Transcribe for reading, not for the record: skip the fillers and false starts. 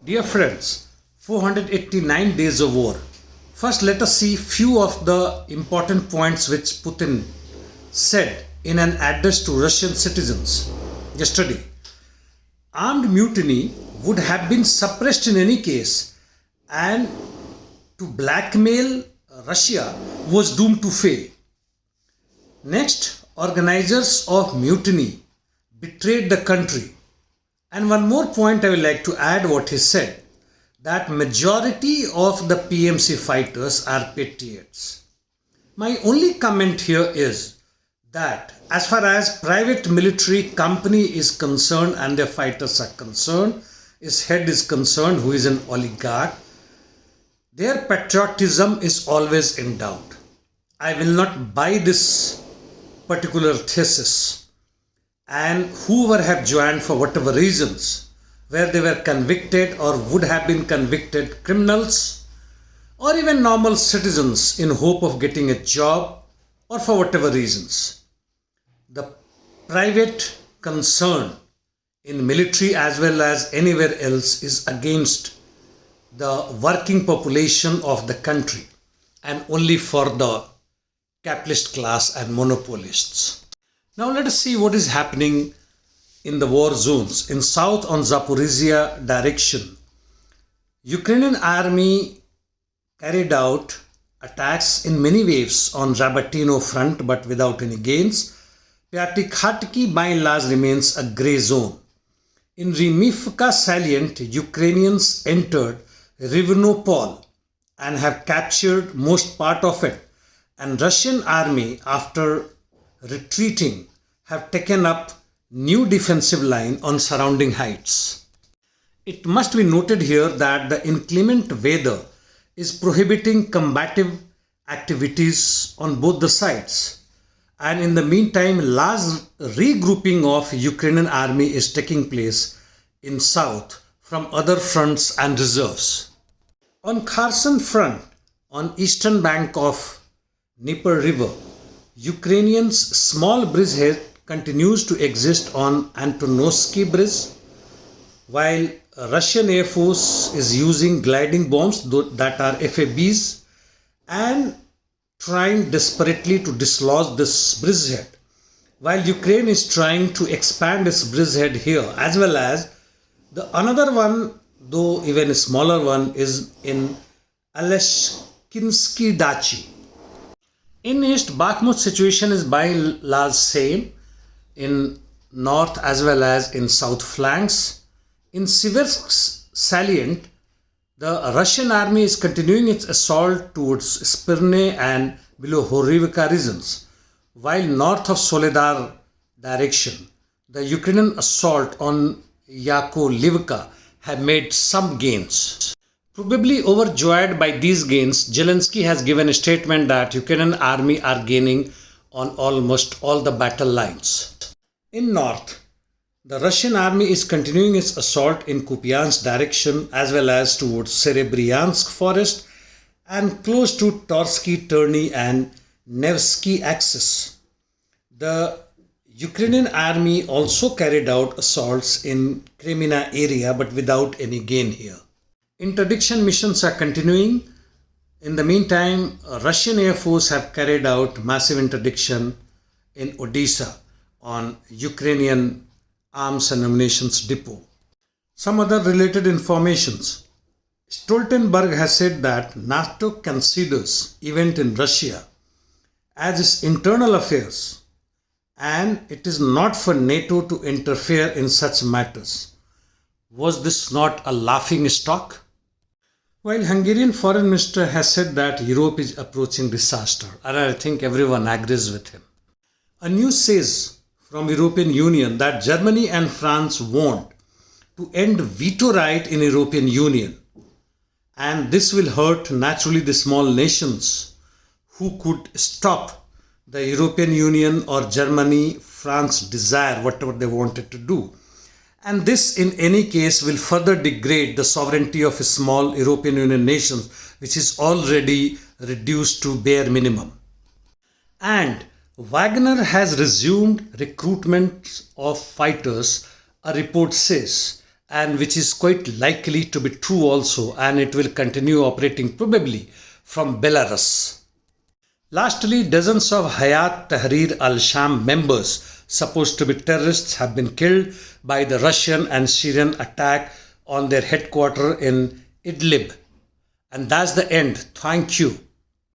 Dear friends, 489 days of war. First, let us see few of the important points which Putin said in an address to Russian citizens yesterday. Armed mutiny would have been suppressed in any case, and to blackmail Russia was doomed to fail. Next, organizers of mutiny betrayed the country. And one more point I would like to add what he said, that majority of the PMC fighters are patriots. My only comment here is that as far as private military company is concerned and their fighters are concerned, his head is concerned, who is an oligarch, their patriotism is always in doubt. I will not buy this particular thesis. And whoever have joined for whatever reasons, where they were convicted or would have been convicted criminals or even normal citizens in hope of getting a job or for whatever reasons, the private concern in military as well as anywhere else is against the working population of the country and only for the capitalist class and monopolists. Now let us see what is happening in the war zones. In south on Zaporizhia direction, Ukrainian army carried out attacks in many waves on Rabatino front but without any gains. Pyatikhatki by and large remains a grey zone. In Rivnopol salient, Ukrainians entered Rivnopol and have captured most part of it, and Russian army, after retreating, have taken up new defensive line on surrounding heights. It must be noted here that the inclement weather is prohibiting combative activities on both the sides, and in the meantime large regrouping of Ukrainian army is taking place in south from other fronts and reserves. On Kherson front, on eastern bank of Dnieper river, Ukrainians' small bridgehead continues to exist on Antonovsky Bridge, while Russian Air Force is using gliding bombs that are FABs and trying desperately to dislodge this bridgehead, while Ukraine is trying to expand its bridgehead here, as well as the another one, though even a smaller one, is in Aleshkinsky Dachi. In east, Bakhmut situation is by and large same in north as well as in south flanks. In Siversk salient, the Russian army is continuing its assault towards Spirne and Bilohorivka regions, while north of Soledar direction, the Ukrainian assault on Yakovlivka have made some gains. Probably overjoyed by these gains, Zelensky has given a statement that Ukrainian army are gaining on almost all the battle lines. In north, the Russian army is continuing its assault in Kupiansk direction as well as towards Serebryansk forest and close to Torsky, Terny and Nevsky axis. The Ukrainian army also carried out assaults in Kremina area but without any gain here. Interdiction missions are continuing. In the meantime, Russian Air Force have carried out massive interdiction in Odisha on Ukrainian arms and ammunition depot. Some other related informations. Stoltenberg has said that NATO considers event in Russia as its internal affairs and it is not for NATO to interfere in such matters. Was this not a laughing stock? While Hungarian foreign minister has said that Europe is approaching disaster, and I think everyone agrees with him. A news says from European Union that Germany and France want to end veto right in European Union, and this will hurt naturally the small nations who could stop the European Union or Germany, France desire whatever they wanted to do. And this in any case will further degrade the sovereignty of a small European Union nations, which is already reduced to bare minimum. And Wagner has resumed recruitment of fighters, a report says, and which is quite likely to be true also, and it will continue operating probably from Belarus. Lastly, dozens of Hayat Tahrir al-Sham members, supposed to be terrorists, have been killed by the Russian and Syrian attack on their headquarters in Idlib. And that's the end. Thank you.